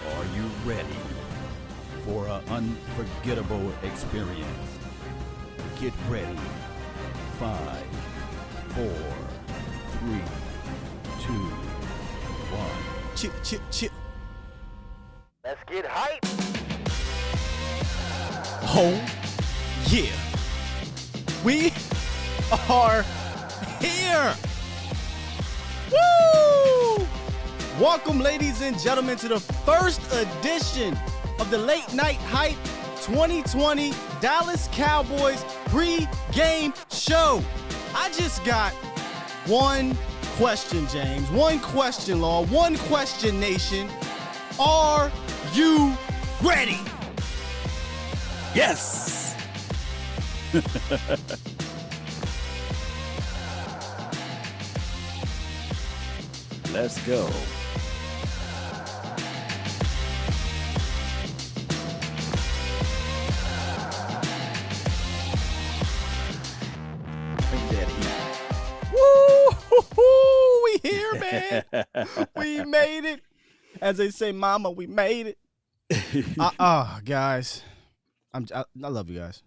Are you ready for an unforgettable experience? Get ready. 5, 4, 3, 2, 1. Chip, chip, chip. Let's get hype. Oh, yeah. We are here. Woo! Welcome, ladies and gentlemen, to the first edition of the Late Night Hype 2020 Dallas Cowboys pre-game show. I just got one question, James. One question, Law. One question, Nation. Are you ready? Yes! Let's go. Woo! We here, man. We made it. As they say, Mama, we made it. Guys, I love you guys.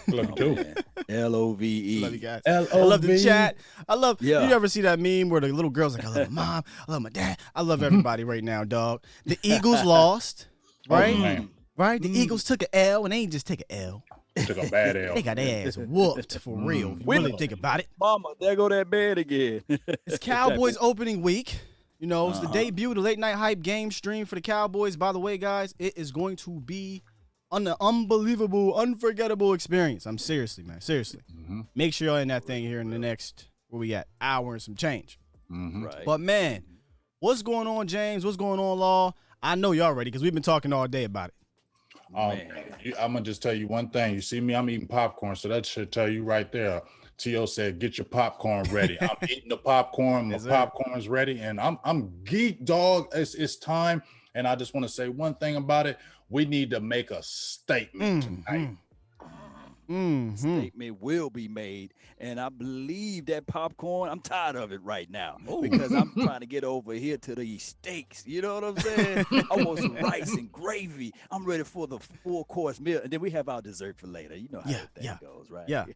Love you too. L-O-V-E. Love you guys. I love the chat. I love. Yeah. You ever see that meme where the little girl's like, "I love my mom. I love my dad. I love everybody right now, dog." The Eagles lost, right? Man. Right. The Eagles took an L, and they ain't just take an L. Took a bad L. They got their ass whooped for real. If you really think about it. Mama, there go that bed again. It's Cowboys opening week. You know, it's the debut, the Late Night Hype game stream for the Cowboys. By the way, guys, it is going to be an unbelievable, unforgettable experience. I'm seriously, man. Seriously. Mm-hmm. Make sure y'all in that thing here in the next, where we at, hour and some change. Mm-hmm. Right. But, man, what's going on, James? What's going on, Law? I know y'all ready because we've been talking all day about it. I'm going to just tell you one thing. You see me, I'm eating popcorn, so that should tell you right there. T.O. said, get your popcorn ready. I'm eating the popcorn. My popcorn's ready, and I'm geek, dog. It's time, and I just want to say one thing about it. We need to make a statement tonight. Statement will be made, and I believe that popcorn, I'm tired of it right now because I'm trying to get over here to these steaks. You know what I'm saying? I want some rice and gravy. I'm ready for the full-course meal, and then we have our dessert for later. You know how that goes, right? Yeah.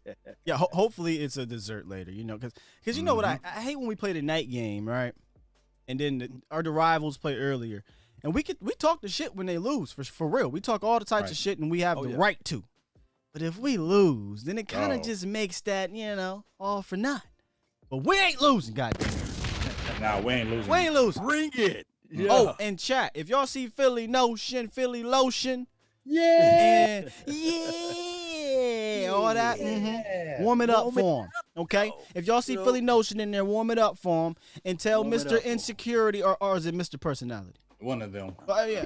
Hopefully it's a dessert later, you know, because you know what, I hate when we play the night game, right? And then the rivals play earlier. And we talk the shit when they lose, for real. We talk all the types of shit, and we have the right to. But if we lose, then it kind of just makes that, you know, all for naught. But we ain't losing, goddamn. Nah, we ain't losing. We ain't losing. Bring it. Yeah. Oh, and chat, if y'all see Philly Lotion, Yeah. and all that, warm it up for them, okay? If y'all see Philly Notion in there, warm it up for them, and tell Mr. Insecurity, or is it Mr. Personality? One of them. Yeah.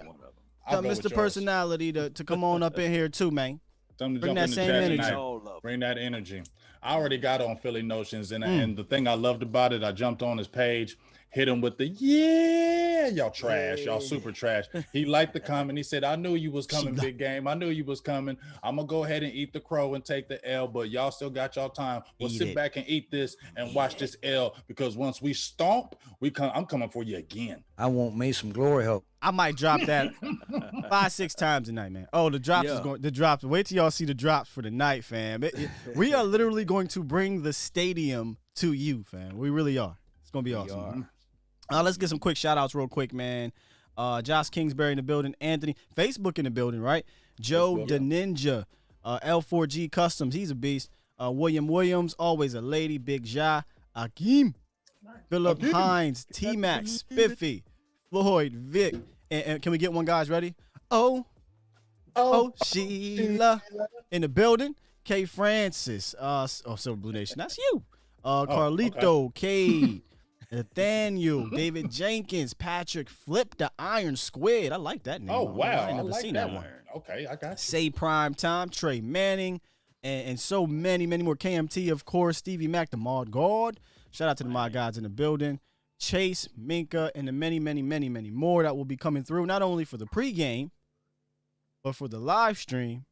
Tell Mr. Personality to come on up in here too, man. Bring that same energy. Bring that energy. I already got on Philly Notions, and the thing I loved about it, I jumped on his page, hit him with the y'all trash, y'all super trash. He liked the comment. He said, I knew you was coming, big game. I knew you was coming. I'm gonna go ahead and eat the crow and take the L, but y'all still got y'all time. Well, sit back and eat this and watch this L, because once we stomp, I'm coming for you again. I want me some glory hole. I might drop that 5-6 times tonight, man. Oh, the drops is going. The drops. Wait till y'all see the drops for the night, fam. We are literally going to bring the stadium to you, fam. We really are. It's gonna be awesome. Let's get some quick shout outs real quick, man. Josh Kingsbury in the building. Anthony, Facebook in the building, right? Joe the Ninja, L4G Customs. He's a beast. William Williams, always a lady. Big Ja, Akeem, Philip Hines, T-Max, Spiffy, Floyd, Vic, and can we get one, guys? Ready? Oh, Sheila in the building. K Francis, Silver Blue Nation, that's you. Carlito, Cade, Nathaniel, David Jenkins, Patrick, Flip the Iron Squid. I like that name. Oh, wow. I never seen that one. Okay, I got you. Say Prime Time, Trey Manning, and so many more. KMT, of course, Stevie Mac, the Mod God. Shout out to the Mod Gods in the building. Chase, Minka, and the many more that will be coming through, not only for the pregame, but for the live stream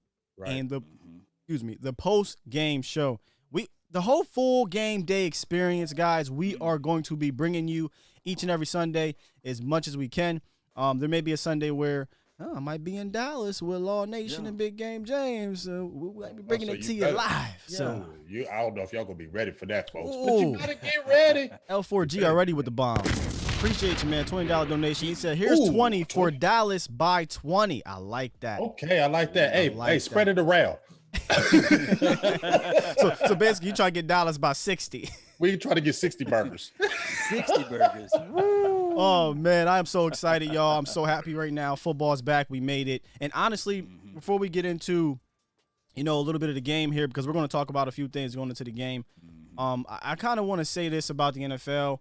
and the post-game show. The whole full game day experience, guys, we are going to be bringing you each and every Sunday as much as we can. There may be a Sunday where I might be in Dallas with Law Nation and Big Game James. We'll be bringing it to you live. Yeah. So I don't know if y'all going to be ready for that, folks. But you got to get ready. L4G already with the bomb. Appreciate you, man. $20 donation. He said, here's 20 for Dallas by 20. I like that. Okay, I like that. Hey, spread it around. so basically, you try to get Dallas by 60. We try to get 60 burgers. 60 burgers. Oh, man, I am so excited, y'all. I'm so happy right now. Football's back. We made it. And honestly, before we get into, a little bit of the game here, because we're going to talk about a few things going into the game, I kind of want to say this about the NFL.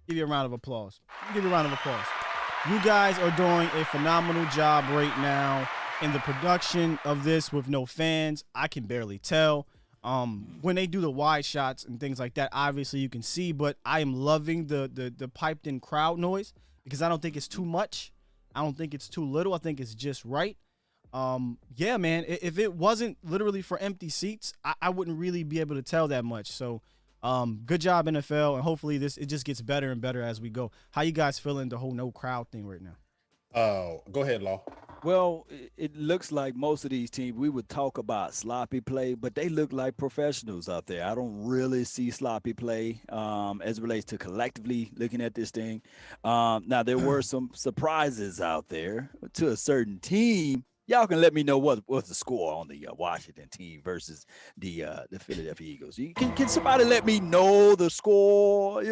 Give you a round of applause. You guys are doing a phenomenal job right now in the production of this with no fans. I can barely tell. When they do the wide shots and things like that, obviously you can see, but I am loving the piped in crowd noise because I don't think it's too much. I don't think it's too little. I think it's just right. Yeah, man, if it wasn't literally for empty seats, I wouldn't really be able to tell that much. So good job, NFL, and hopefully it just gets better and better as we go. How you guys feeling the whole no crowd thing right now? Go ahead, Law. Well, it looks like most of these teams, we would talk about sloppy play, but they look like professionals out there. I don't really see sloppy play as it relates to collectively looking at this thing. Now, there were some surprises out there to a certain team. Y'all can let me know what's the score on the Washington team versus the Philadelphia Eagles. Can somebody let me know the score,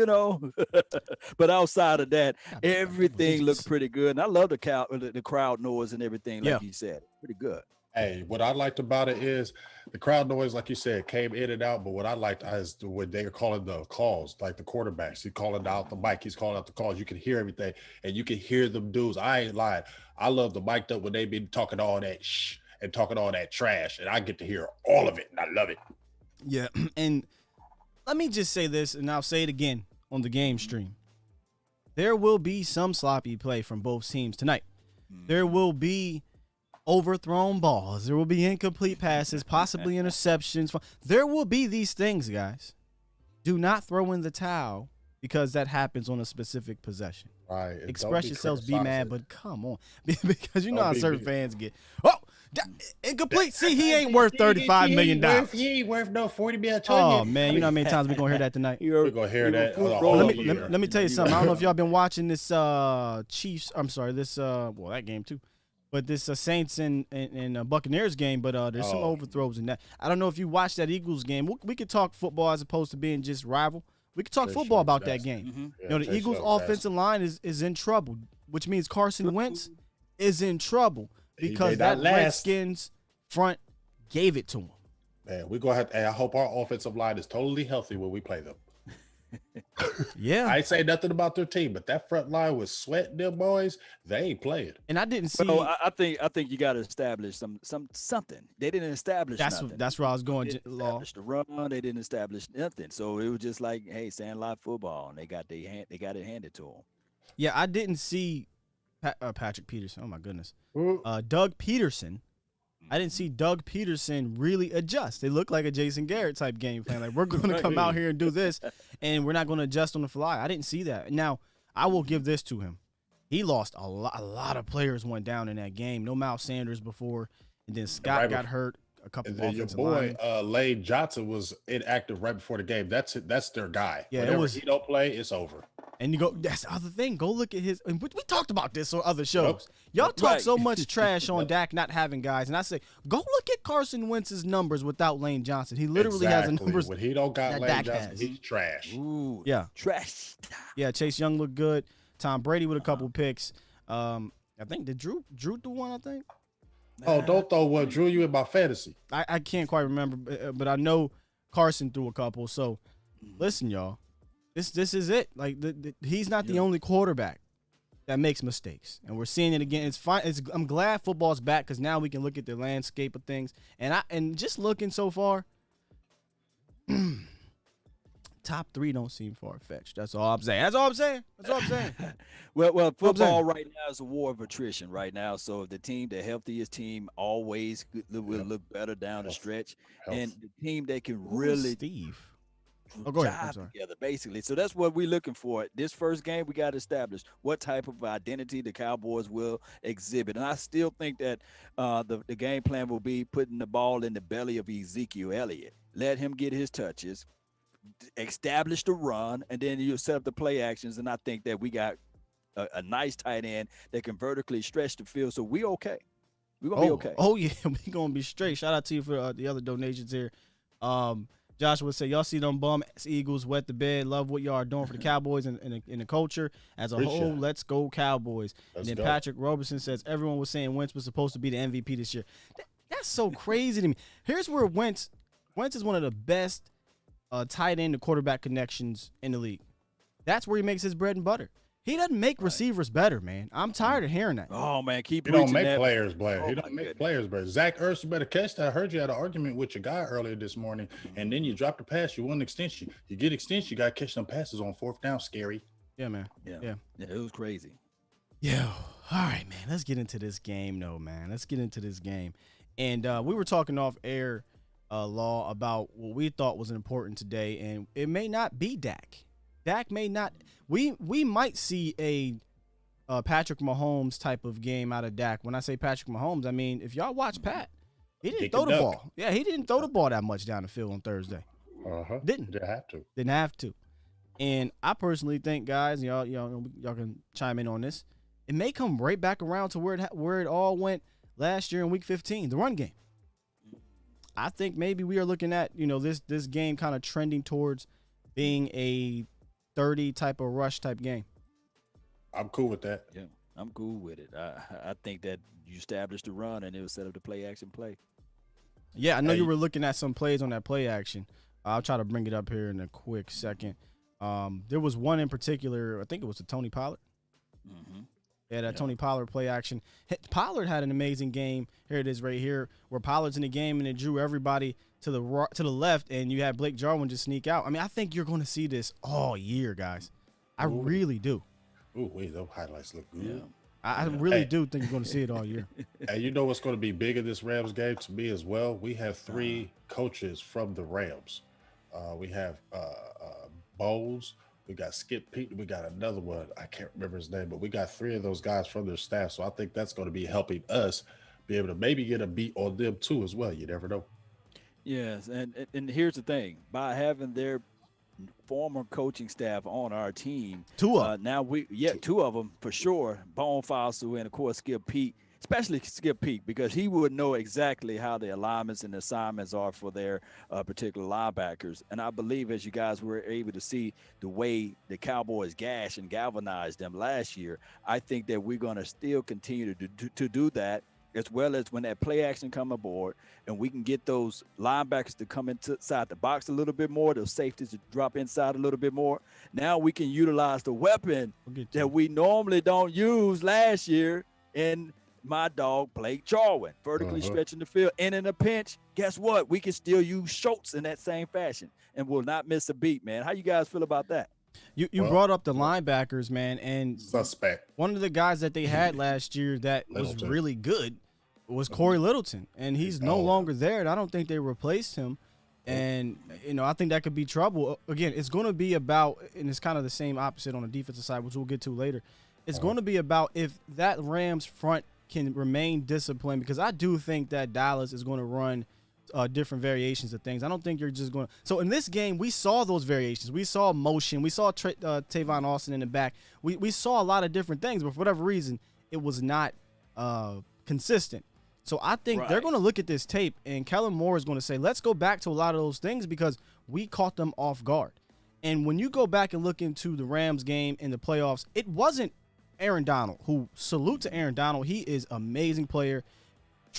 But outside of that, everything looks pretty good. And I love the crowd noise and everything, like you said. Pretty good. Hey, what I liked about it is the crowd noise, like you said, came in and out. But what I liked is what they are calling the calls, like the quarterbacks. He's calling out the mic. He's calling out the calls. You can hear everything, and you can hear them dudes. I ain't lying. I love the mic'd up when they been talking all that shh and talking all that trash, and I get to hear all of it, and I love it. Yeah, and let me just say this, and I'll say it again on the game stream. There will be some sloppy play from both teams tonight. There will be overthrown balls. There will be incomplete passes, possibly interceptions. There will be these things, guys. Do not throw in the towel because that happens on a specific possession. Right. Express yourselves, be mad, but come on. Because you know how certain fans get. Oh, incomplete. See, he ain't worth $35 million. He ain't worth no $40 million. Oh, man, you know how many times we're going to hear that tonight? We're going to hear that. Let me tell you something. I don't know if y'all been watching this Chiefs. I'm sorry, that game too. But this Saints and Buccaneers game, but there's some overthrows in that. I don't know if you watched that Eagles game. We could talk football as opposed to being just rival. We could talk football about that game. The Eagles' offensive line is in trouble, which means Carson Wentz is in trouble because that Redskins front gave it to him. Man, we're going to have to – I hope our offensive line is totally healthy when we play them. Yeah. I ain't say nothing about their team, but that front line was sweating them boys. They ain't playing. And I didn't see. Well, I think you got to establish something. They didn't establish nothing. That's where I was going. They didn't Law. establish the run. They didn't establish nothing. So it was just like, hey, sandlot football, and they got it handed to them. Yeah, I didn't see Patrick Peterson. Oh my goodness. Ooh. Doug Peterson. I didn't see Doug Peterson really adjust. It looked like a Jason Garrett type game plan. Like, we're going to come out here and do this, and we're not going to adjust on the fly. I didn't see that. Now, I will give this to him. He lost a lot of players went down in that game. No Miles Sanders before, and then Scott got hurt. A couple And of then your offensive boy linemen. Lane Johnson was inactive right before the game. That's their guy. Yeah, Whenever he don't play, it's over. And you go, that's the other thing. Go look at his. And we talked about this on other shows. Y'all talk so much trash on Dak not having guys, and I say, go look at Carson Wentz's numbers without Lane Johnson. He literally has the numbers. When he don't got that Lane Dak Johnson, has. he's trash. Ooh, Yeah, trash. yeah. Chase Young looked good. Tom Brady with a couple picks. I think did Drew do one? I think. Oh, don't throw what drew you in my fantasy. I can't quite remember, but I know Carson threw a couple. So listen, y'all, this is it. Like he's not the only quarterback that makes mistakes, and we're seeing it again. It's fine. I'm glad football's back because now we can look at the landscape of things. And just looking so far, top 3 don't seem far fetched. That's all I'm saying. Well, football right now is a war of attrition right now. So if the healthiest team always will look better down the stretch, and the team that can really Steve. Oh, go ahead. I'm jive sorry. together, basically. So that's what we're looking for. This first game, we got to establish what type of identity the Cowboys will exhibit. And I still think that the game plan will be putting the ball in the belly of Ezekiel Elliott. Let him get his touches, establish the run, and then you set up the play actions. And I think that we got a nice tight end that can vertically stretch the field. So we okay. We're going to be okay. Oh, yeah. We're going to be straight. Shout out to you for the other donations here. Joshua said, y'all see them bum Eagles wet the bed. Love what y'all are doing for the Cowboys and the culture as a whole. Let's go Cowboys. And then Patrick Roberson says, everyone was saying Wentz was supposed to be the MVP this year. That's so crazy to me. Here's where Wentz is one of the best tight end to quarterback connections in the league. That's where he makes his bread and butter. He doesn't make receivers better, man. I'm tired of hearing that. Oh, man, He don't make players better. He don't make players better. Zach Ertz, you better catch that. I heard you had an argument with your guy earlier this morning, and then you dropped the pass. You won extension. You get extension, you got to catch them passes on 4th down. Scary. Yeah, man. Yeah, it was crazy. Yeah. All right, man. Let's get into this game, though, man. Let's get into this game. And we were talking off air, Law, about what we thought was important today, and it may not be Dak. Dak may not. We might see a Patrick Mahomes type of game out of Dak. When I say Patrick Mahomes, I mean, if y'all watch Pat, he didn't throw the ball. Yeah, he didn't throw the ball that much down the field on Thursday. Didn't have to. And I personally think, guys, y'all can chime in on this. It may come right back around to where it all went last year in Week 15, the run game. I think maybe we are looking at this game kind of trending towards being a 30 type of rush type game. I'm cool with that. Yeah, I'm cool with it. I think that you establish the run and it will set up the play action play. Yeah, I know you were looking at some plays on that play action. I'll try to bring it up here in a quick second. There was one in particular, I think it was the Tony Pollard. Mm-hmm. Yeah, Tony Pollard play action. Pollard had an amazing game. Here it is right here, where Pollard's in the game and it drew everybody to the left, and you had Blake Jarwin just sneak out. I mean, I think you're going to see this all year, guys. I really do. Ooh, wait, those highlights look good. Yeah. I really do think you're going to see it all year. And you know what's going to be big in this Rams game to me as well? We have 3 coaches from the Rams. We have Bowles. We got Skip Pete. We got another one. I can't remember his name, but we got 3 of those guys from their staff. So I think that's going to be helping us be able to maybe get a beat on them too as well. You never know. Yes, and here's the thing: by having their former coaching staff on our team, 2 of them. Now 2 of them for sure. Bone Fossil and of course Skip Pete, especially Skip Pete, because he would know exactly how the alignments and assignments are for their particular linebackers. And I believe, as you guys were able to see the way the Cowboys gash and galvanized them last year, I think that we're going to still continue to do that. as well as when that play action come aboard, and we can get those linebackers to come inside the box a little bit more, those safeties to drop inside a little bit more. Now we can utilize the weapon that we normally don't use last year in my dog Blake Jarwin, vertically stretching the field. And in a pinch, guess what? We can still use Schultz in that same fashion and will not miss a beat, man. How you guys feel about that? You brought up the linebackers, man, and suspect. One of the guys that they had last year that was really good was Corey Littleton, and he's no longer there, and I don't think they replaced him. And, I think that could be trouble. Again, it's going to be about, and it's kind of the same opposite on the defensive side, which we'll get to later. It's going to be about if that Rams front can remain disciplined, because I do think that Dallas is going to run different variations of things. I don't think you're just going to. So in this game, we saw those variations. We saw motion. We saw Tavon Austin in the back. We saw a lot of different things, but for whatever reason, it was not consistent. So I think they're going to look at this tape, and Kellen Moore is going to say, let's go back to a lot of those things because we caught them off guard. And when you go back and look into the Rams game in the playoffs, it wasn't Aaron Donald, who salute to Aaron Donald. He is an amazing player,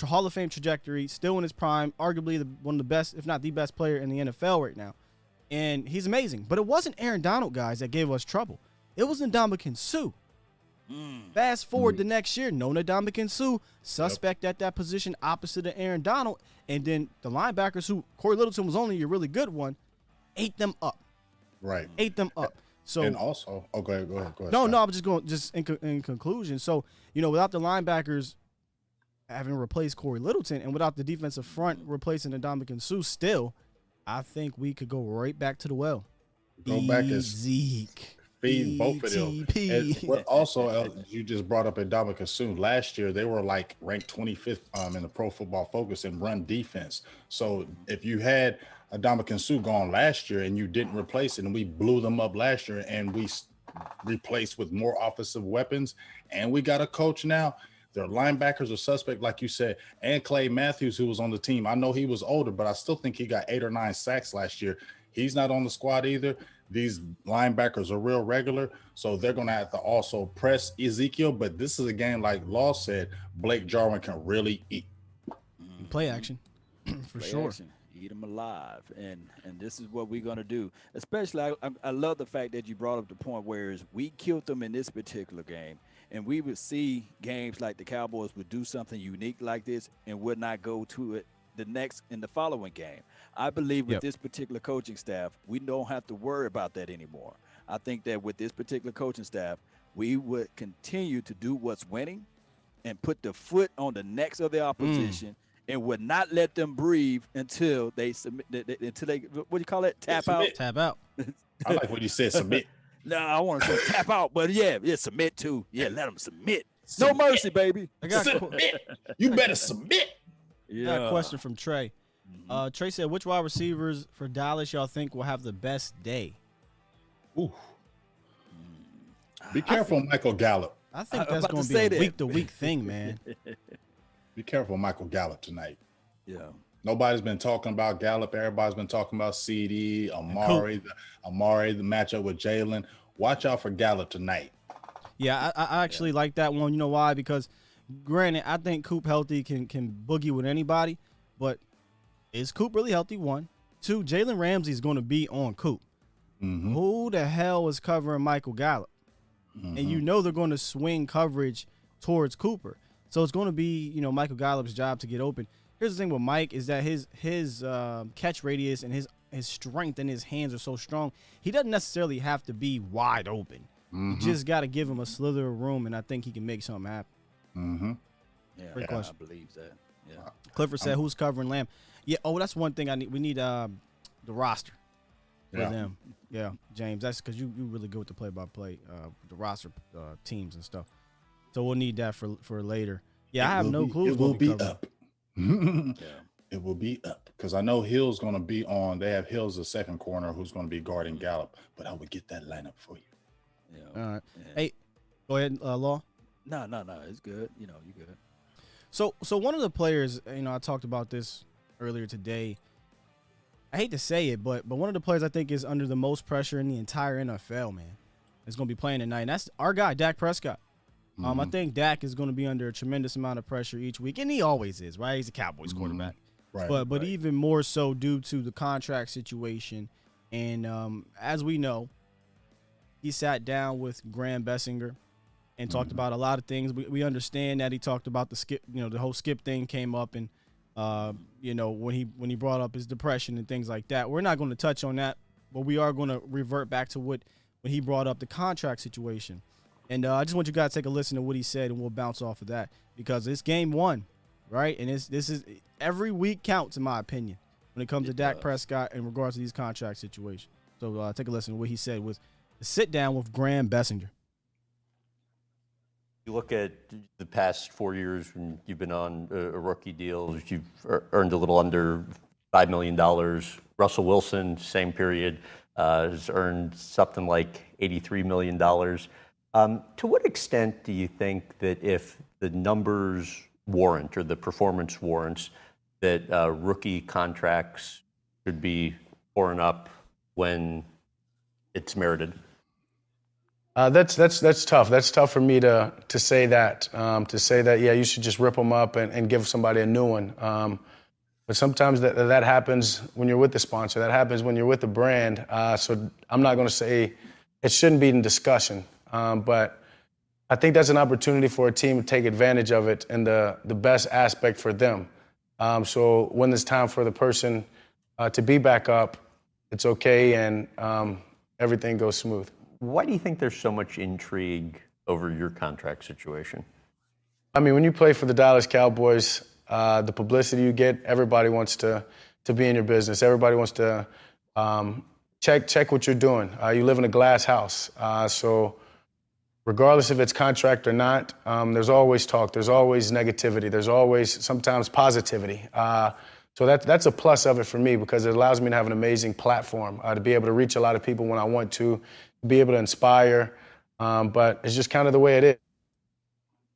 Hall of Fame trajectory, still in his prime, arguably one of the best, if not the best player in the NFL right now. And he's amazing. But it wasn't Aaron Donald, guys, that gave us trouble. It was Ndamukong Suh. Fast forward the next year, no Ndamukong Suh, suspect at that position opposite of Aaron Donald. And then the linebackers, who Corey Littleton was only a really good one, ate them up. Right. Ate them up. So, and also, go ahead. No, I'm just in conclusion. So, without the linebackers having replaced Corey Littleton and without the defensive front replacing Ndamukong Suh still, I think we could go right back to the well. Go back as Zeke. Feed both of them. And what also, you just brought up Ndamukong Suh. Last year, they were ranked 25th in the Pro Football Focus in run defense. So if you had Ndamukong Suh gone last year and you didn't replace it, and we blew them up last year, and we replaced with more offensive weapons, and we got a coach now. Their linebackers are suspect, like you said, and Clay Matthews, who was on the team. I know he was older, but I still think he got 8 or 9 sacks last year. He's not on the squad either. These linebackers are real regular, so they're going to have to also press Ezekiel. But this is a game, like Law said, Blake Jarwin can really eat. Play action, for sure. Action. Eat them alive, and this is what we're going to do. Especially, I love the fact that you brought up the point where we killed them in this particular game, and we would see games like the Cowboys would do something unique like this and would not go to it in the following game. I believe with this particular coaching staff, we don't have to worry about that anymore. I think that with this particular coaching staff, we would continue to do what's winning and put the foot on the necks of the opposition and would not let them breathe until they submit, until they, what do you call it? Tap out? Tap out. I like what you said, submit. No, I want to say tap out, but yeah, submit too. Yeah, let them submit. No mercy, baby. Submit. You better submit. I got a question from Trey. Trey said, which wide receivers for Dallas y'all think will have the best day? Ooh. Be careful, Michael Gallup. I think that's going to be a week-to-week thing, man. Be careful, Michael Gallup tonight. Yeah. Nobody's been talking about Gallup. Everybody's been talking about CD, Amari, the matchup with Jalen. Watch out for Gallup tonight. Yeah, I actually like that one. You know why? Because, granted, I think Coop healthy can boogie with anybody, but is Coop really healthy? 1. 2, Jalen Ramsey's going to be on Coop. Who the hell is covering Michael Gallup? And they're going to swing coverage towards Cooper. So it's going to be, Michael Gallup's job to get open. Here's the thing with Mike is that his catch radius and his strength in his hands are so strong. He doesn't necessarily have to be wide open. You just got to give him a slither of room, and I think he can make something happen. Yeah, Great question. I believe that. Yeah. Clifford said, who's covering Lamb? Yeah, that's one thing I need. We need the roster for them. Yeah, James, that's because you really good with the play-by-play, the roster teams and stuff. So we'll need that for later. Yeah, I have no clue. It will be up. It will be up because I know Hill's going to be on. They have Hill's the second corner who's going to be guarding Gallup, but I would get that lineup for you. Yeah. All right. Yeah. Hey, go ahead, Law. No, it's good. You good. So one of the players, I talked about this earlier today. I hate to say it, but one of the players I think is under the most pressure in the entire NFL, man, is going to be playing tonight. And that's our guy, Dak Prescott. I think Dak is going to be under a tremendous amount of pressure each week, and he always is, right? He's a Cowboys quarterback. Right. But even more so due to the contract situation. And as we know, he sat down with Graham Bessinger and talked about a lot of things. We understand that he talked about the skip, the whole skip thing came up, and when he brought up his depression and things like that. We're not going to touch on that, but we are going to revert back to when he brought up the contract situation. And I just want you guys to take a listen to what he said, and we'll bounce off of that because it's game one, right? And this is every week counts, in my opinion, when it comes to Dak Prescott in regards to these contract situations. So take a listen to what he said with the sit down with Graham Bessinger. You look at the past 4 years when you've been on a rookie deal, you've earned a little under $5 million. Russell Wilson, same period, has earned something like $83 million. To what extent do you think that if the numbers warrant or the performance warrants that rookie contracts should be pouring up when it's merited? That's tough. That's tough for me to say that. Yeah, you should just rip them up and give somebody a new one. But sometimes that happens when you're with the sponsor. That happens when you're with the brand. So I'm not going to say it shouldn't be in discussion. But I think that's an opportunity for a team to take advantage of it in the best aspect for them. So when it's time for the person to be back up, it's okay and everything goes smooth. Why do you think there's so much intrigue over your contract situation? I mean, when you play for the Dallas Cowboys, the publicity you get, everybody wants to be in your business. Everybody wants to check what you're doing. You live in a glass house. So regardless if it's contract or not, there's always talk. There's always negativity. There's always sometimes positivity. So that's a plus of it for me because it allows me to have an amazing platform to be able to reach a lot of people when I want to, be able to inspire. But it's just kind of the way it is.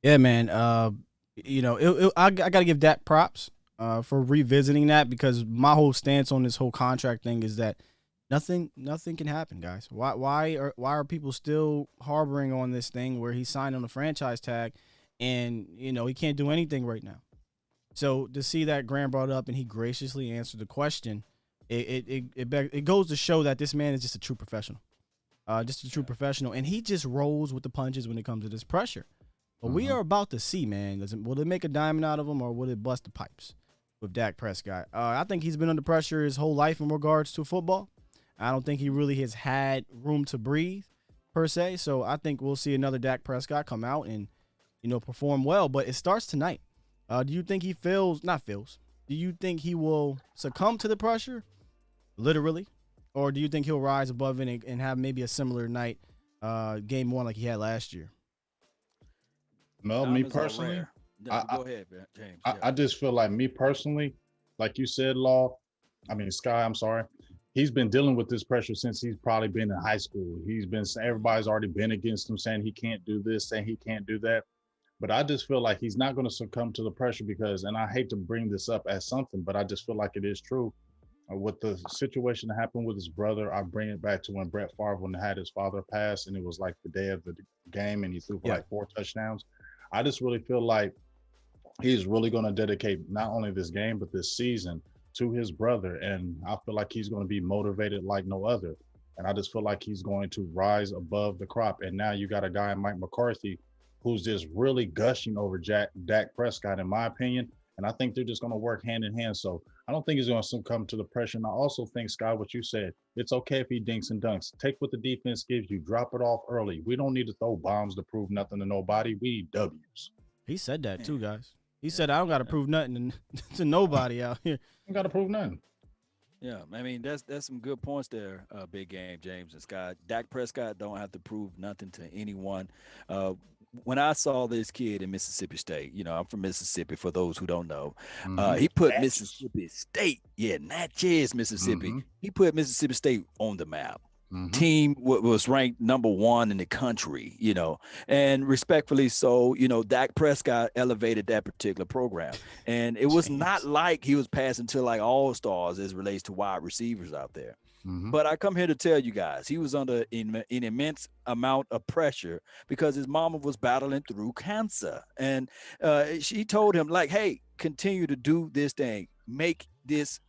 Yeah, man. I got to give Dak props for revisiting that because my whole stance on this whole contract thing is that nothing can happen, guys. Why are people still harboring on this thing where he signed on the franchise tag and, he can't do anything right now? So to see that Graham brought it up and he graciously answered the question, it goes to show that this man is just a true professional. And he just rolls with the punches when it comes to this pressure. But we are about to see, man. Will it make a diamond out of him or will it bust the pipes with Dak Prescott? I think he's been under pressure his whole life in regards to football. I don't think he really has had room to breathe, per se. So I think we'll see another Dak Prescott come out and, perform well. But it starts tonight. Do you think do you think he will succumb to the pressure, literally? Or do you think he'll rise above it and have maybe a similar night, game one like he had last year? No, me personally, go ahead, James. I just feel like me personally, like you said, Sky, I'm sorry. He's been dealing with this pressure since he's probably been in high school. Everybody's already been against him saying he can't do this, saying he can't do that. But I just feel like he's not going to succumb to the pressure because, and I hate to bring this up as something, but I just feel like it is true. With the situation that happened with his brother, I bring it back to when Brett Favre, when had his father pass, and it was like the day of the game, and he threw for like 4 touchdowns. I just really feel like he's really going to dedicate not only this game, but this season to his brother. And I feel like he's going to be motivated like no other. And I just feel like he's going to rise above the crop. And now you got a guy, Mike McCarthy, who's just really gushing over Dak Prescott, in my opinion. And I think they're just going to work hand in hand. So I don't think he's going to succumb to the pressure. And I also think, Scott, what you said, it's okay if he dinks and dunks. Take what the defense gives you. Drop it off early. We don't need to throw bombs to prove nothing to nobody. We need W's. He said that too, guys. He said, I don't got to prove nothing to nobody out here. You got to prove nothing. Yeah, I mean, that's some good points there, Big Game, James and Scott. Dak Prescott don't have to prove nothing to anyone. When I saw this kid in Mississippi State, I'm from Mississippi, for those who don't know, he put Mississippi State, Natchez, Mississippi. He put Mississippi State on the map. Team was ranked number 1 in the country, and respectfully so, Dak Prescott elevated that particular program. And it was not like he was passing to like all-stars as relates to wide receivers out there. But I come here to tell you guys, he was under an immense amount of pressure because his mama was battling through cancer. And she told him, like, hey, continue to do this thing. Make this,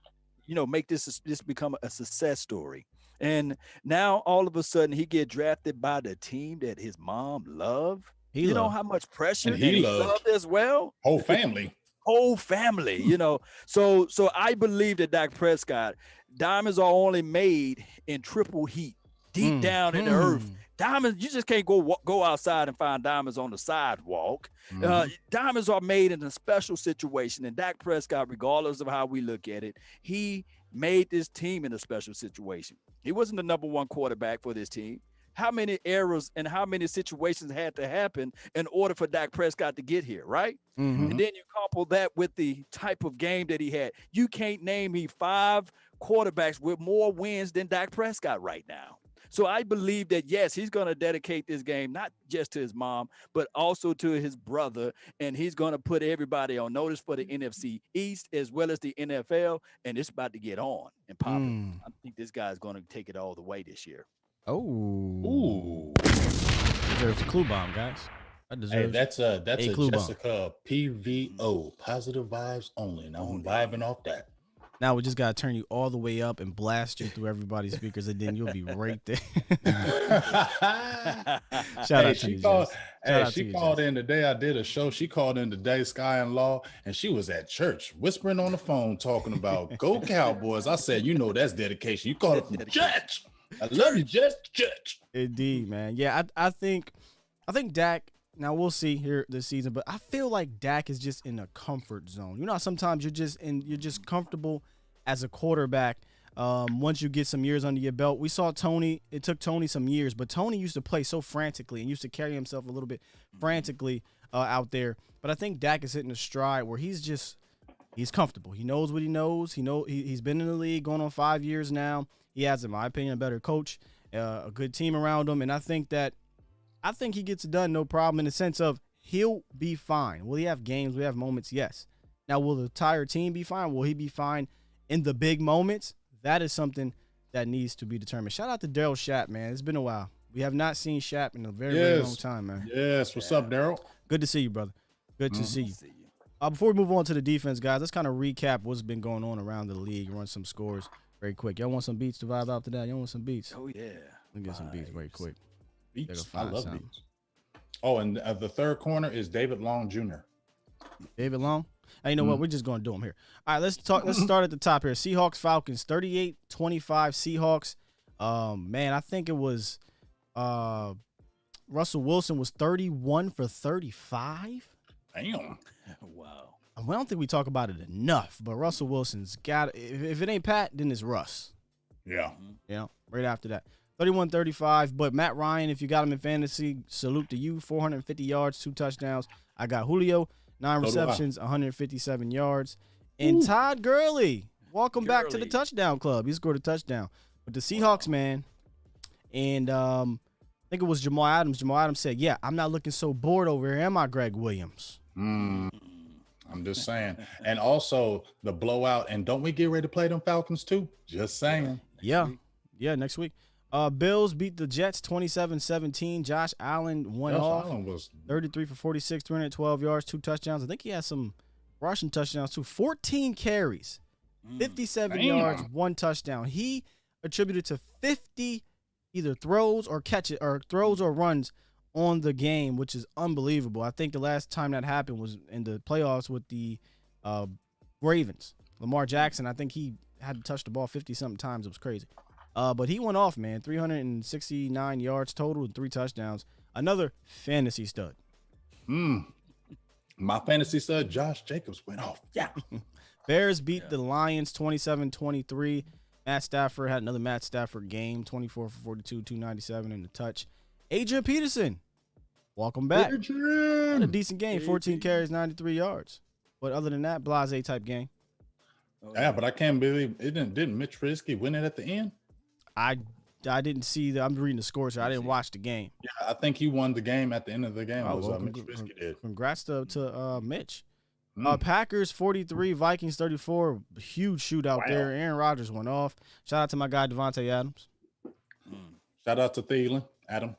make this become a success story. And now all of a sudden he get drafted by the team that his mom loved. You know how much pressure and he loved as well? Whole family. So I believe that Dak Prescott, diamonds are only made in triple heat, deep down in the earth. Diamonds, you just can't go outside and find diamonds on the sidewalk. Diamonds are made in a special situation, and Dak Prescott, regardless of how we look at it, he made this team in a special situation. He wasn't the number one quarterback for this team. How many errors and how many situations had to happen in order for Dak Prescott to get here, right? And then you couple that with the type of game that he had. You can't name me 5 quarterbacks with more wins than Dak Prescott right now. So I believe that, yes, he's going to dedicate this game not just to his mom, but also to his brother, and he's going to put everybody on notice for the NFC East as well as the NFL, and it's about to get on and popping. I think this guy's going to take it all the way this year. Oh, ooh! Deserves a clue bomb, guys. Hey, that's a Jessica PVO, positive vibes only. Now I'm vibing off that. Now we just gotta turn you all the way up and blast you through everybody's speakers, and then you'll be right there. Shout out to you. She called in today. I did a show. She called in today, Sky and Law, and she was at church whispering on the phone, talking about "Go Cowboys." I said, that's dedication. You called it from church. I love you, church. Indeed, man. Yeah, I think Dak. Now we'll see here this season, but I feel like Dak is just in a comfort zone. You know, sometimes you're just comfortable as a quarterback. Once you get some years under your belt, we saw Tony. It took Tony some years, but Tony used to play so frantically and used to carry himself a little bit frantically out there. But I think Dak is hitting a stride where he's comfortable. He knows what he knows. He's been in the league going on 5 years now. He has, in my opinion, a better coach, a good team around him, and I think he gets it done, no problem, in the sense of he'll be fine. Will he have games? Will he have moments? Yes. Now, will the entire team be fine? Will he be fine in the big moments? That is something that needs to be determined. Shout out to Daryl Schapp, man. It's been a while. We have not seen Schapp in a very, very long time, man. Yes. What's up, Daryl? Good to see you, brother. Good to see you. Before we move on to the defense, guys, let's kind of recap what's been going on around the league, run some scores very quick. Y'all want some beats to vibe out to that? Y'all want some beats? Oh, yeah. Let me get some beats very quick. Beats. I love beats. Oh, and the third corner is David Long Jr. David Long? Hey, you know what? We're just going to do them here. All right, let's start at the top here. Seahawks, Falcons, 38-25 Seahawks. Man, I think it was Russell Wilson was 31 for 35. Damn. Wow. I don't think we talk about it enough, but Russell Wilson's got – if it ain't Pat, then it's Russ. Yeah. Right after that. 31-35, but Matt Ryan, if you got him in fantasy, salute to you. 450 yards, 2 touchdowns. I got Julio, 9 receptions, 157 yards. And Todd Gurley, welcome back to the touchdown club. He scored a touchdown. But the Seahawks, man, and I think it was Jamal Adams. Jamal Adams said, yeah, I'm not looking so bored over here, am I, Greg Williams? I'm just saying. And also the blowout. And don't we get ready to play them Falcons too? Just saying. Yeah, next week. Bills beat the Jets 27-17. Josh Allen went off. Allen was 33 for 46, 312 yards, 2 touchdowns. I think he had some rushing touchdowns too. 14 carries, 57 yards, 1 touchdown. He attributed to 50 either throws or runs on the game, which is unbelievable. I think the last time that happened was in the playoffs with the Ravens. Lamar Jackson, I think he had to touch the ball 50-something times. It was crazy. But he went off, man. 369 yards total and 3 touchdowns. Another fantasy stud. My fantasy stud, Josh Jacobs, went off. Yeah. Bears beat the Lions 27-23. Matt Stafford had another Matt Stafford game, 24 for 42, 297 in the touch. Adrian Peterson, welcome back. Had a decent game, 14 carries, 93 yards. But other than that, blasé type game. Yeah, but I can't believe it didn't Mitch Trubisky win it at the end? I didn't see that. I'm reading the scores here. I didn't watch the game. Yeah, I think he won the game at the end of the game. Mitch Trubisky did. Congrats to Mitch. Packers 43, Vikings 34. Huge shootout there. Aaron Rodgers went off. Shout out to my guy Devontae Adams. Shout out to Thielen, Adam.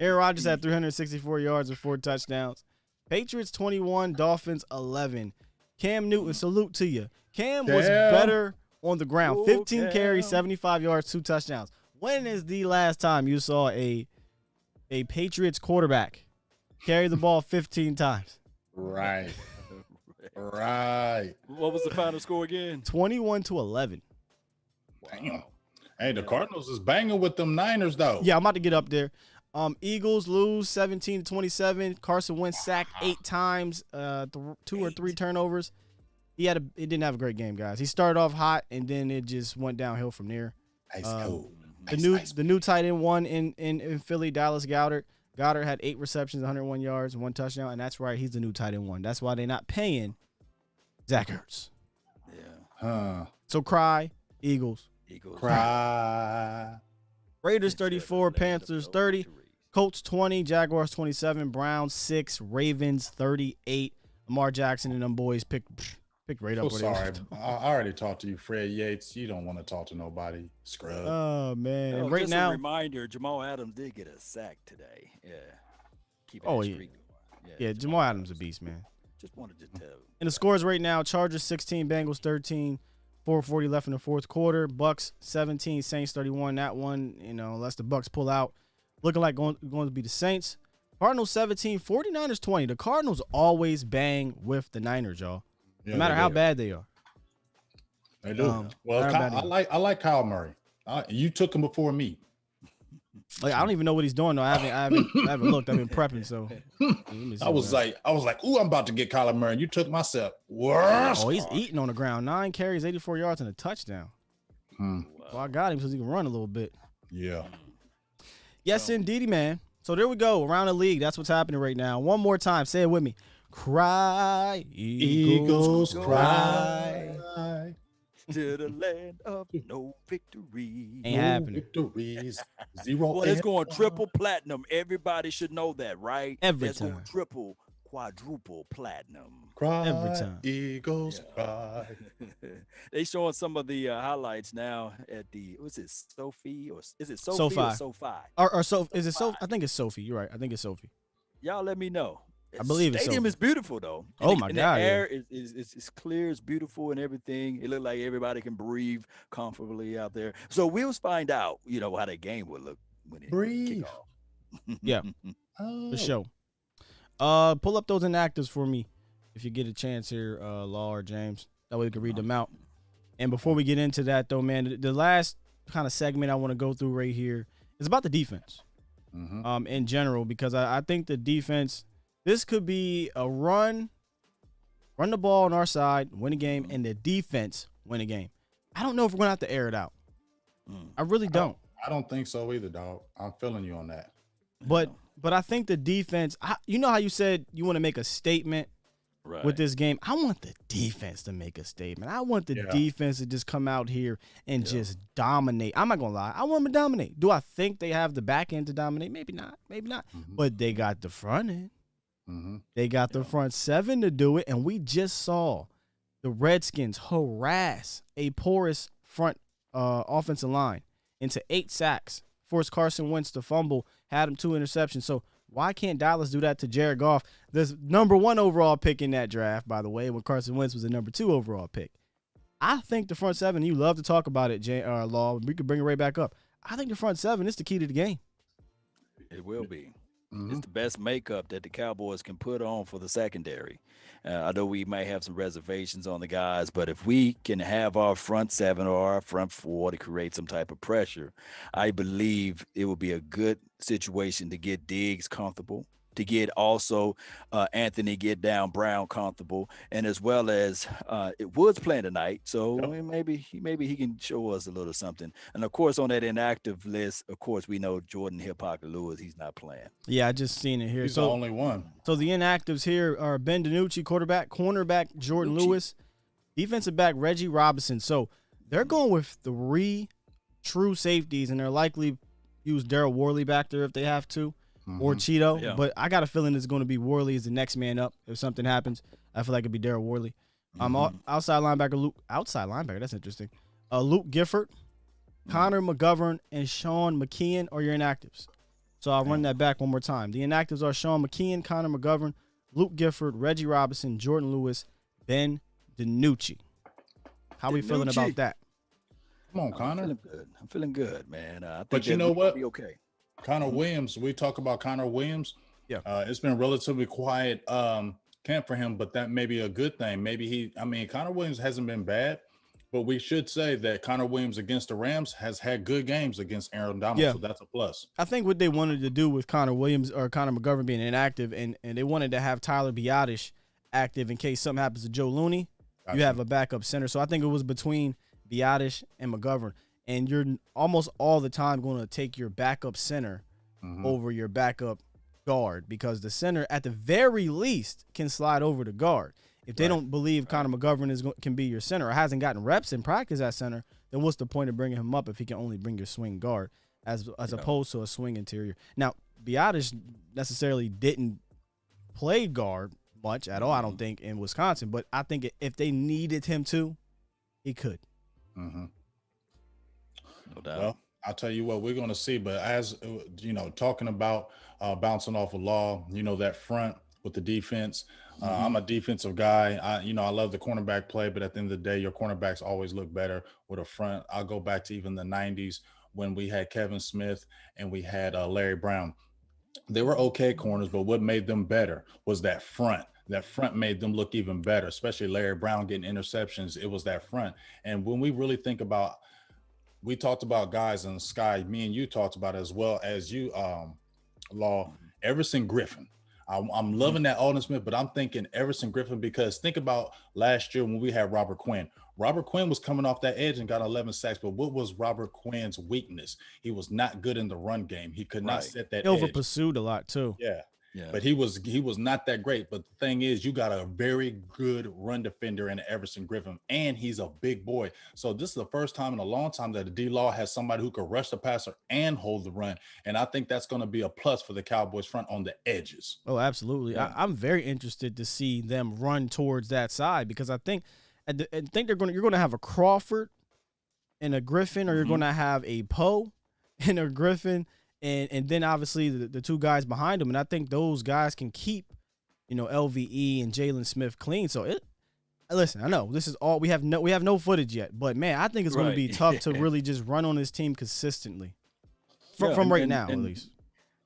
Aaron Rodgers had 364 yards and 4 touchdowns. Patriots 21, Dolphins 11. Cam Newton, salute to you. Cam was better on the ground. 15 carries, 75 yards, 2 touchdowns. When is the last time you saw a Patriots quarterback carry the ball 15 times? Right. What was the final score again? 21-11. Damn. Hey, the Cardinals is banging with them Niners, though. Yeah, I'm about to get up there. Eagles lose 17-27. Carson Wentz sacked 8 times, 2 or 3 turnovers. He didn't have a great game, guys. He started off hot, and then it just went downhill from there. The new tight end won in Philly, Dallas Goedert. Goddard had 8 receptions, 101 yards, 1 touchdown, and that's right, he's the new tight end one. That's why they're not paying Zach Ertz. Yeah. So cry, Eagles. Cry. Raiders 34, Panthers 30, Colts 20, Jaguars 27, Browns 6, Ravens 38. Lamar Jackson and them boys picked right up. Sorry, I already talked to you, Fred Yates. You don't want to talk to nobody, scrub. Oh man! And right just now, a reminder: Jamal Adams did get a sack today. Yeah. Keep that streak going. Yeah, Jamal Adams a beast, man. Just wanted to tell. And the scores right now: Chargers 16, Bengals 13. 4:40 left in the fourth quarter. Bucks 17, Saints 31. That one, unless the Bucks pull out, looking like going to be the Saints. Cardinals 17, 49ers 20. The Cardinals always bang with the Niners, y'all. Yeah, no matter how bad they are. They do. I like Kyle Murray. You took him before me. Like, I don't even know what he's doing though. I haven't looked. I've been prepping, so I was like, ooh, I'm about to get Kyler Murray. You took my step. Worse. Oh, he's eating on the ground. 9 carries, 84 yards, and a touchdown. Well, I got him because he can run a little bit. Yeah. Yes, indeedy, man. So there we go. Around the league. That's what's happening right now. One more time. Say it with me. Cry, Eagles, cry. To the land of no victory. Ain't happening. Victories. 0. Well, it's going triple platinum. Everybody should know that, right? Every it's time. Going triple, quadruple platinum. Cry, every time. Eagles, cry. They showing some of the highlights now at the, what's it, Sophie? Or is it Sophie SoFi. or SoFi? Or so is it Sophie? I think it's Sophie. You're right. I think it's Sophie. Y'all let me know. I believe the it's stadium Sophie. is beautiful though. Oh my God! The air is clear, it's beautiful, and everything. It looked like everybody can breathe comfortably out there. So we'll find out, how that game would look when it breathe. kick off. Yeah, for sure. Pull up those inactives for me if you get a chance here, Law or James. That way we can read them out. And before we get into that, though, man, the last kind of segment I want to go through right here is about the defense, in general, because I think the defense. This could be a run the ball on our side, win a game, and the defense win a game. I don't know if we're going to have to air it out. I really don't. I don't think so either, dog. I'm feeling you on that. But I think the defense, you know how you said you want to make a statement with this game? I want the defense to make a statement. I want the defense to just come out here and just dominate. I'm not going to lie. I want them to dominate. Do I think they have the back end to dominate? Maybe not. But they got the front end. They got the front 7 to do it, and we just saw the Redskins harass a porous front offensive line into 8 sacks, forced Carson Wentz to fumble, had him 2 interceptions. So why can't Dallas do that to Jared Goff, the number 1 overall pick in that draft, by the way, when Carson Wentz was the number 2 overall pick? I think the front 7, you love to talk about it, Law. We could bring it right back up. I think the front 7 is the key to the game. It will be. It's the best makeup that the Cowboys can put on for the secondary. I know we might have some reservations on the guys, but if we can have our front 7 or our front 4 to create some type of pressure, I believe it will be a good situation to get Diggs comfortable, to get also Anthony get down Brown comfortable, and as well as Woods playing tonight, so maybe he can show us a little something. And of course, on that inactive list, of course, we know Jordan Hip-Hop-Lewis, he's not playing. Yeah, I just seen it here. He's the only one. So the inactives here are Ben DiNucci, quarterback, cornerback Jordan Lewis, defensive back Reggie Robinson. So they're going with 3 true safeties, and they're likely use Darryl Worley back there if they have to. or Cheeto. Yeah. But I got a feeling it's going to be Worley as the next man up if something happens. I feel like it'd be Darryl Worley. Outside linebacker. That's interesting. Luke Gifford, Connor McGovern, and Sean McKeon are your inactives. So I'll run that back one more time. The inactives are Sean McKeon, Connor McGovern, Luke Gifford, Reggie Robinson, Jordan Lewis, Ben DiNucci. How we feeling about that? Come on, Connor. I'm feeling good, man. I think but you know what? Be okay. Connor Williams. We talk about Connor Williams. Yeah. It's been relatively quiet camp for him, but that may be a good thing. Connor Williams hasn't been bad, but we should say that Connor Williams against the Rams has had good games against Aaron Donald, so that's a plus. I think what they wanted to do with Connor Williams or Connor McGovern being inactive, and they wanted to have Tyler Biadasz active in case something happens to Joe Looney. Gotcha. You have a backup center. So I think it was between Biadasz and McGovern. And you're almost all the time going to take your backup center over your backup guard because the center, at the very least, can slide over to guard. If they don't believe Connor McGovern can be your center or hasn't gotten reps in practice at center, then what's the point of bringing him up if he can only bring your swing guard as opposed to a swing interior? Now, Biadasz necessarily didn't play guard much at all, I don't think, in Wisconsin. But I think if they needed him to, he could. No doubt. Well, I'll tell you what, we're going to see. But as talking about bouncing off a law, that front with the defense. I'm a defensive guy. I love the cornerback play, but at the end of the day, your cornerbacks always look better with a front. I'll go back to even the 90s when we had Kevin Smith and we had Larry Brown. They were okay corners, but what made them better was that front. That front made them look even better, especially Larry Brown getting interceptions. It was that front. And when we really think about, we talked about guys in the sky, me and you talked about as well as you, Law, Everson Griffin. I'm loving that Alden Smith, but I'm thinking Everson Griffin because think about last year when we had Robert Quinn. Robert Quinn was coming off that edge and got 11 sacks, but what was Robert Quinn's weakness? He was not good in the run game. He could not set that edge. Over pursued a lot too. Yeah. But he was not that great. But the thing is, you got a very good run defender in Everson Griffin, and he's a big boy. So this is the first time in a long time that the D-Law has somebody who could rush the passer and hold the run. And I think that's going to be a plus for the Cowboys front on the edges. Oh, absolutely. Yeah. I'm very interested to see them run towards that side because I think you're going to have a Crawford and a Griffin, or you're going to have a Poe and a Griffin. And then obviously the two guys behind him, and I think those guys can keep, LVE and Jalen Smith clean. So listen, I know this is all we have no footage yet, but man, I think it's going to be tough to really just run on this team consistently from right now at least.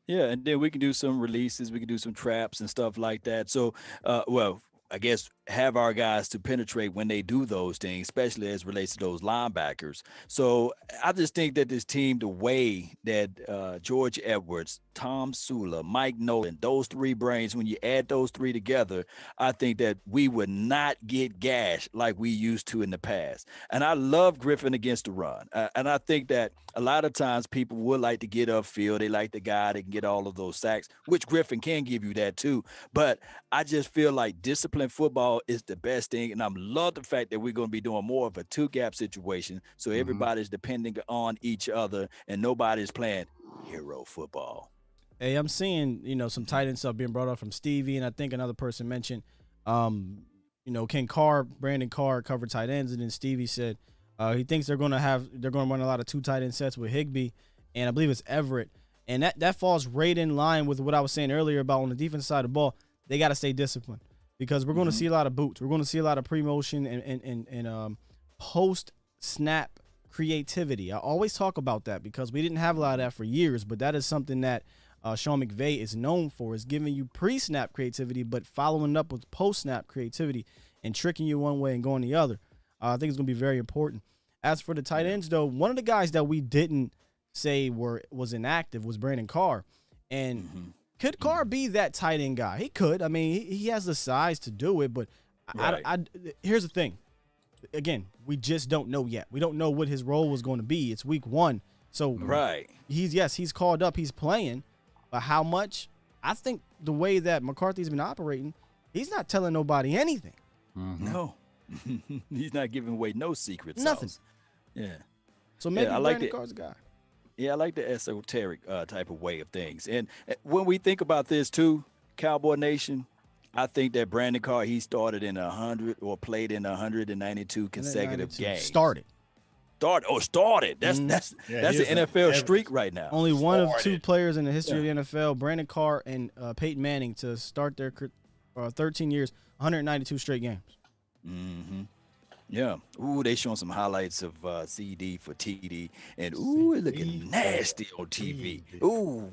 Yeah, and then we can do some releases, we can do some traps and stuff like that. So, I guess have our guys to penetrate when they do those things, especially as relates to those linebackers. So I just think that this team, the way that George Edwards, Tom Sula, Mike Nolan, those three brains, when you add those three together, I think that we would not get gashed like we used to in the past. And I love Griffin against the run. And I think that a lot of times people would like to get upfield. They like the guy that can get all of those sacks, which Griffin can give you that too. But I just feel like disciplined football is the best thing. And I love the fact that we're going to be doing more of a two-gap situation. So everybody's depending on each other and nobody's playing hero football. Hey, I'm seeing, some tight end stuff being brought up from Stevie, and I think another person mentioned, Brandon Carr covered tight ends, and then Stevie said he thinks they're going to run a lot of two tight end sets with Higbee, and I believe it's Everett, and that falls right in line with what I was saying earlier about on the defensive side of the ball, they got to stay disciplined because we're going to see a lot of boots, we're going to see a lot of pre-motion and post-snap creativity. I always talk about that because we didn't have a lot of that for years, but that is something that Sean McVay is known for, is giving you pre-snap creativity, but following up with post-snap creativity and tricking you one way and going the other. I think it's going to be very important. As for the tight ends, though, one of the guys that we didn't say was inactive was Brandon Carr. And could Carr be that tight end guy? He could. I mean, he has the size to do it, but here's the thing. Again, we just don't know yet. We don't know what his role was going to be. It's week 1. So he's called up, he's playing. But how much? I think the way that McCarthy's been operating, he's not telling nobody anything. No. He's not giving away no secrets. Nothing. Yeah. So maybe I like Brandon Carr's a guy. Yeah, I like the esoteric type of way of things. And when we think about this too, Cowboy Nation, I think that Brandon Carr, he started in 100 or played in 192 consecutive games. Started. Started. That's an NFL streak right now. Only one of two players in the history of the NFL, Brandon Carr and Peyton Manning, to start their 13 years, 192 straight games. Mm-hmm. Yeah. Ooh, they showing some highlights of CD for TD, and ooh, it looking nasty on TV. Ooh,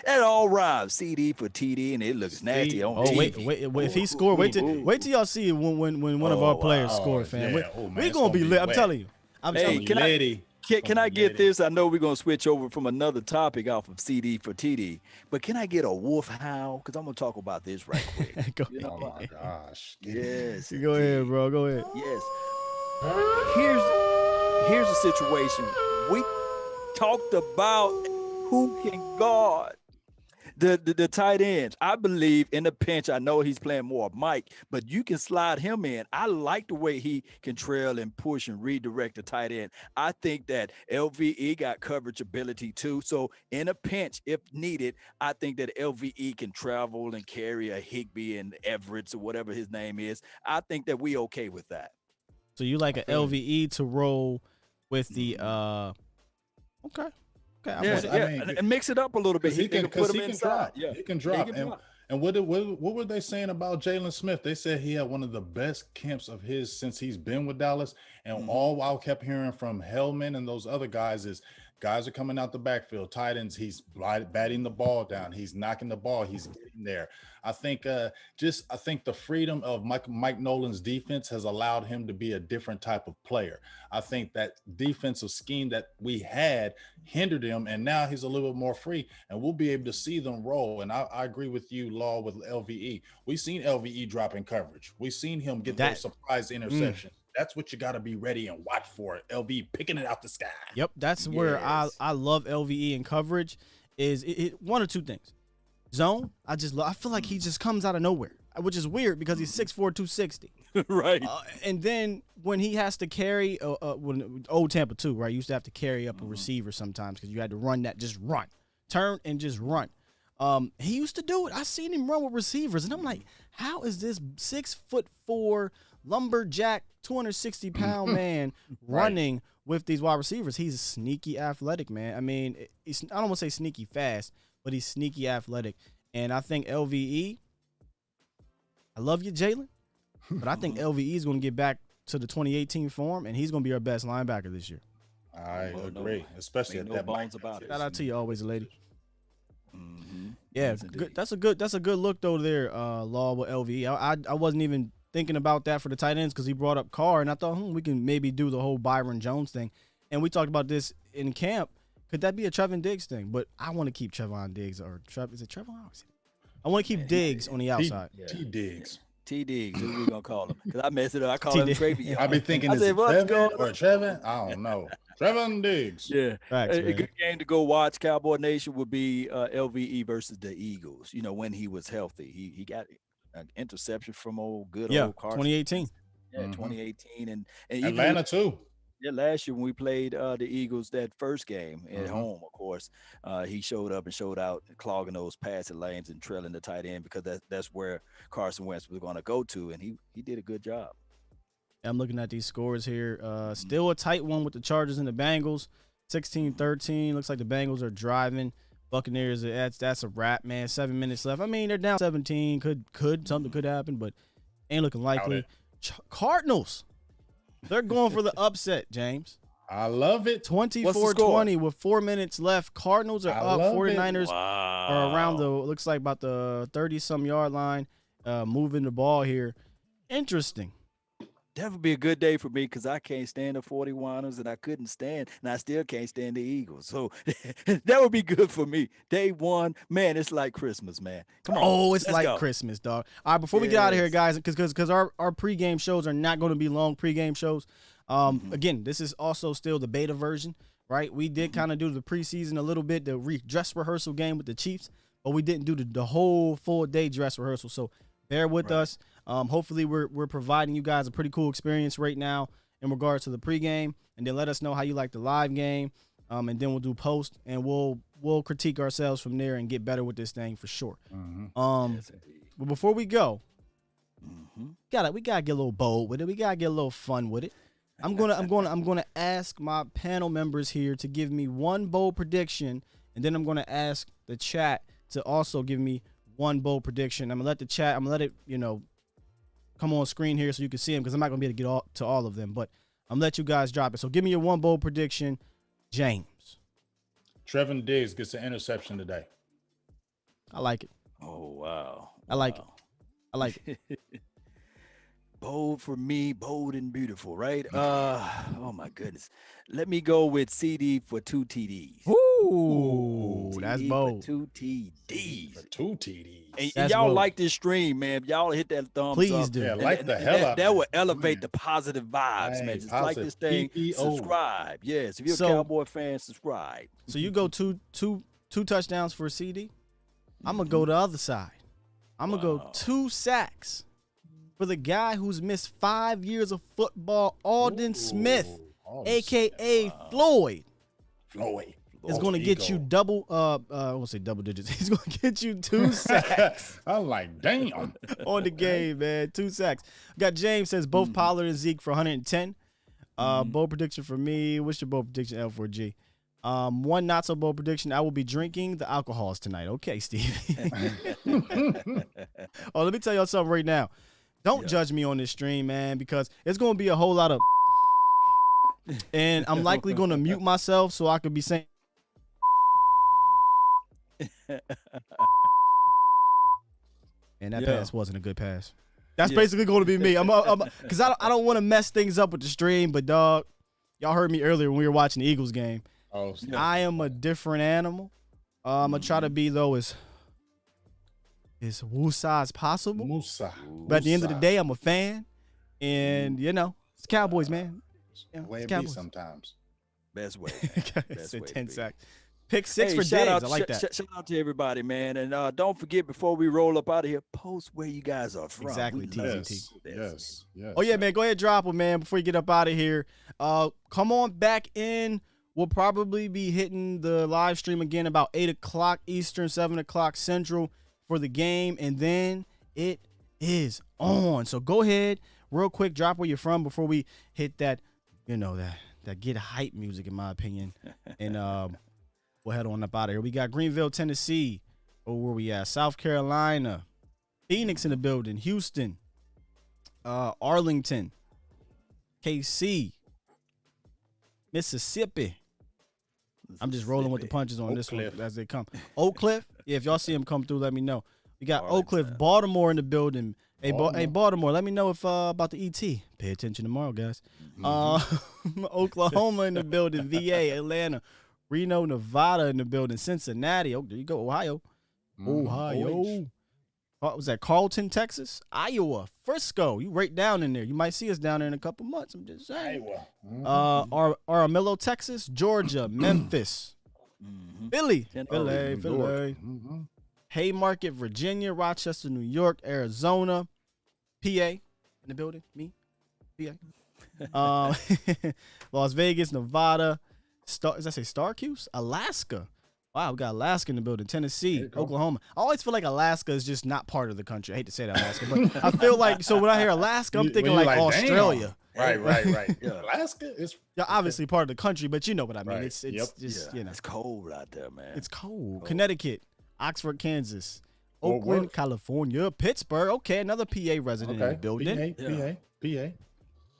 that all rhymes. CD for TD, and it looks nasty on TV. Wait! If he scored, wait till y'all see it when one of our players score, fam. We're gonna be lit. I'm telling you. Can I get this? I know we're gonna switch over from another topic off of CD for TD, but can I get a wolf howl? Because I'm gonna talk about this right quick. Oh my gosh! Yes. Go ahead, bro. Go ahead. Yes. Here's a situation. We talked about who can guard the tight ends. I believe in the pinch. I know he's playing more of Mike, but you can slide him in. I like the way he can trail and push and redirect the tight end. I think that LVE got coverage ability too. So in a pinch, if needed, I think that LVE can travel and carry a Higbee and Everett or whatever his name is. I think that we okay with that. So you like an LVE to roll with the okay. And mix it up a little bit. He can put him inside. drop. Yeah, he can drop. And what were they saying about Jalen Smith? They said he had one of the best camps of his since he's been with Dallas. And all I kept hearing from Hellman and those other guys is guys are coming out the backfield, tight ends. He's batting the ball down. He's knocking the ball. He's getting there. I think the freedom of Mike Nolan's defense has allowed him to be a different type of player. I think that defensive scheme that we had hindered him, and now he's a little bit more free, and we'll be able to see them roll. And I agree with you, Law, with LVE. We've seen LVE drop in coverage. We've seen him get those surprise interceptions. That's what you got to be ready and watch for. LVE picking it out the sky. Yep, that's where I love LVE in coverage. Is it one or two things? Zone, I feel like he just comes out of nowhere, which is weird because he's 6'4", 260. Right. And then when he has to carry, when old Tampa too, right? You used to have to carry up a receiver sometimes because you had to run that, just run, turn and just run. He used to do it. I seen him run with receivers, and I'm like, how is this 6'4" lumberjack, 260-pound man running with these wide receivers? He's sneaky athletic, man. I mean, I don't want to say sneaky fast, but he's sneaky athletic. And I think LVE, I love you, Jalen, but I think LVE is going to get back to the 2018 form, and he's going to be our best linebacker this year. I agree, especially at that bones about it. Shout out to you always, lady. Mm-hmm. Yeah, Yes, good. That's a good look though there, Law, with LVE. I wasn't even thinking about that for the tight ends because he brought up Carr, and I thought we can maybe do the whole Byron Jones thing. And we talked about this in camp. Could that be a Trevon Diggs thing? But I want to keep Trevon Diggs, or is it Trevon? I want to keep Diggs on the outside. T Diggs. T Diggs, who we gonna call him? Because I messed it up. I call him Travion. I've been thinking, is it Trevon or Trevon? I don't know. Trevon Diggs. Yeah. Facts, A good game to go watch, Cowboy Nation, would be LVE versus the Eagles. You know, when he was healthy. He got an interception from old Carson. 2018. Yeah, 2018. And Atlanta too. Yeah, last year when we played the Eagles that first game at home, of course, he showed up and showed out, clogging those passing lanes and trailing the tight end because that's where Carson Wentz was going to go to, and he did a good job. I'm looking at these scores here. Still a tight one with the Chargers and the Bengals, 16-13. Looks like the Bengals are driving. Buccaneers, that's a wrap, man. 7 minutes left. I mean, they're down 17. Something could happen, but ain't looking likely. Cardinals. They're going for the upset, James. I love it. 24-20 with 4 minutes left. Cardinals are up. 49ers are around looks like about the 30-some yard line, moving the ball here. Interesting. That would be a good day for me because I can't stand the 41ers, and I couldn't stand, and I still can't stand the Eagles. So that would be good for me. Day one, man, it's like Christmas, man. Come on. Oh, it's like Christmas, dog. All right, before we get out of here, guys, because our pregame shows are not going to be long pregame shows. Again, this is also still the beta version, right? We did kind of do the preseason a little bit, the dress rehearsal game with the Chiefs, but we didn't do the whole full day dress rehearsal. So bear with us. Hopefully we're providing you guys a pretty cool experience right now in regards to the pregame, and then let us know how you like the live game. and then we'll do post, and we'll critique ourselves from there and get better with this thing for sure. But before we go, we gotta get a little bold with it. We gotta get a little fun with it. I'm gonna ask my panel members here to give me one bold prediction, and then I'm gonna ask the chat to also give me one bold prediction. I'm gonna let it, come on screen here so you can see them, because I'm not gonna be able to get to all of them, but I'm gonna let you guys drop it. So give me your one bold prediction, James. Trevin Diggs gets an interception today. I like it. Oh, wow. I like it. Bold for me, bold and beautiful, right? Oh my goodness. Let me go with CD for 2 TDs. Ooh, that's TD bold. For 2 TDs. For 2 TDs. And y'all bold. like this stream, man. Y'all hit that thumbs Please up. do. Yeah, like the hell out. That will elevate the positive vibes, Hey, man. Just like this thing. PPO. Subscribe. Yes, if you're So- a Cowboy fan, subscribe. So you go two touchdowns for a CD. I'm gonna go the other side. I'm gonna go 2 sacks for the guy who's missed 5 years of football, Alden Smith, aka Floyd. Floyd. Is going to get you double. I won't say double digits. He's going to get you 2 sacks I'm like, damn. on the game, man. 2 sacks. Got James says both Pollard and Zeke for 110. Bold prediction for me. What's your bold prediction, L4G? One not so bold prediction. I will be drinking the alcohols tonight. Okay, Steve. Oh, let me tell y'all something right now. Don't judge me on this stream, man, because it's going to be a whole lot of. And I'm likely going to mute myself so I could be saying. And that pass wasn't a good pass. That's basically going to be me. Because I don't want to mess things up with the stream, but dog, y'all heard me earlier when we were watching the Eagles game. Oh, I am a different animal. I'm gonna try to be though as woosah as possible. Musa. But at the end of the day, I'm a fan, and it's Cowboys, man. Way It's it be sometimes. Best way. It's a 10 sack. Pick 6 for shout Diggs. out, I like that. Shout out to everybody, man. And don't forget, before we roll up out of here, post where you guys are from. Exactly, We love TZT. Yes. Oh yeah, man. Go ahead, drop them, man. Before you get up out of here, come on back in. We'll probably be hitting the live stream again about 8 o'clock Eastern, 7 o'clock Central for the game, and then it is on. So go ahead, real quick, drop where you're from before we hit that, that get hype music, in my opinion, and we'll head on up out of here. We got Greenville, Tennessee. Oh, where we at? South Carolina, Phoenix in the building, Houston, Arlington, KC, Mississippi. I'm just rolling with the punches on this one as they come. Oak Cliff, yeah, if y'all see them come through, let me know. We got Oak Cliff, Baltimore in the building. Hey, Baltimore, let me know if about the ET. Pay attention tomorrow, guys. Oklahoma in the building, VA, Atlanta, Reno, Nevada in the building, Cincinnati. Oh, there you go, Ohio. Ohio. What was that? Carlton, Texas, Iowa, Frisco. You right down in there. You might see us down there in a couple months. I'm just saying. Iowa. Aramello, Texas, Georgia, Memphis, Philly, Haymarket, Virginia, Rochester, New York, Arizona, PA in the building. Me, PA. Las Vegas, Nevada. Syracuse, Alaska. Wow, we got Alaska in the building. Tennessee, Oklahoma. I always feel like Alaska is just not part of the country. I hate to say that, Alaska, but I feel like, so when I hear Alaska, I'm thinking like Australia. Damn. Right. Yeah. Alaska is obviously part of the country, but you know what I mean. Right. It's just, It's cold out there, man. It's cold. Connecticut, Oxford, Kansas, Oakland, California, Pittsburgh. Okay, another PA resident in the building. PA.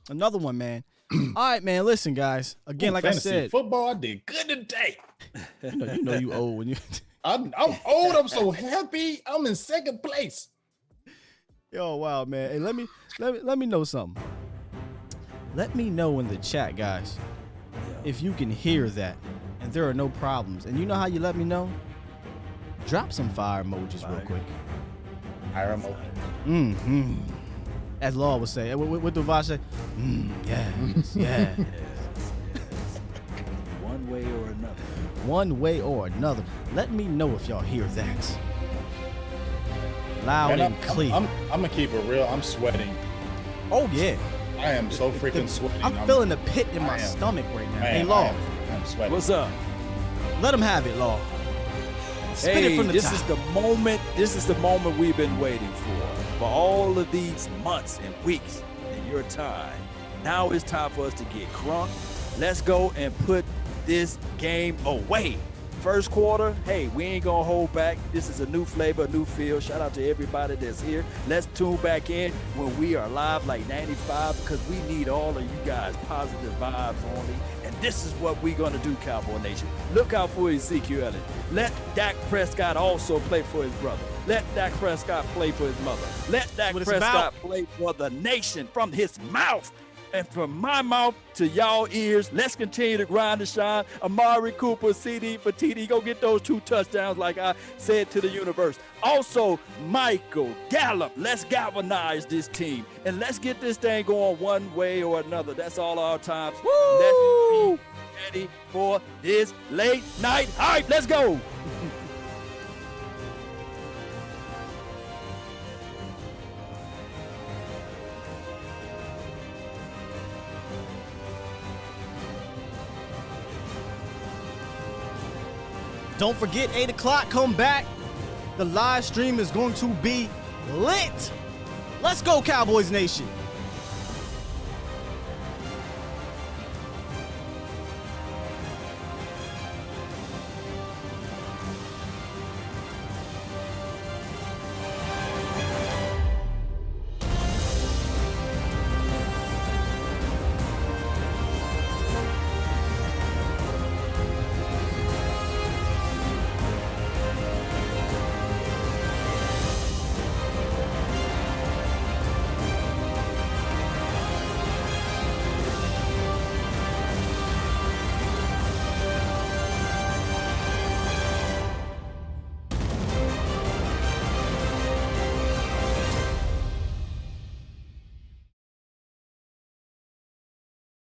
Another one, man. All right, man. Listen, guys. Again, like I said, football, I did good today. You know you old when you. I'm old. I'm so happy. I'm in second place. Yo, wow, man. Hey, let me know something. Let me know in the chat, guys, if you can hear that and there are no problems. And you know how you let me know? Drop some fire emojis real quick. Fire emoji. As Law would say. What do Vash say? Yes. One way or another. One way or another. Let me know if y'all hear that. Loud and clear. I'm going to keep it real. I'm sweating. Oh, yeah. I am so freaking sweating. I'm feeling the pit in my stomach right now. Hey, Law, I'm sweating. What's up? Let him have it, Law. Spit it from the this top. is the moment. This is the moment we've been waiting for all of these months and weeks and your time. Now it's time for us to get crunk. Let's go and put this game away. First quarter, hey, we ain't gonna hold back. This is a new flavor, a new feel. Shout out to everybody that's here. Let's tune back in when we are live like 95 because we need all of you guys positive vibes only. And this is what we're gonna do, Cowboy Nation. Look out for Ezekiel Elliott. Let Dak Prescott also play for his brother. Let Dak Prescott play for his mother. Let Dak Prescott play for the nation from his mouth. And from my mouth to y'all ears, let's continue to grind and shine. Amari Cooper, CD Fatiti, go get those 2 touchdowns like I said to the universe. Also, Michael Gallup, let's galvanize this team. And let's get this thing going one way or another. That's all our times. Let's be ready for this late night hype. Let's go. Don't forget, 8 o'clock, come back. The live stream is going to be lit. Let's go, Cowboys Nation.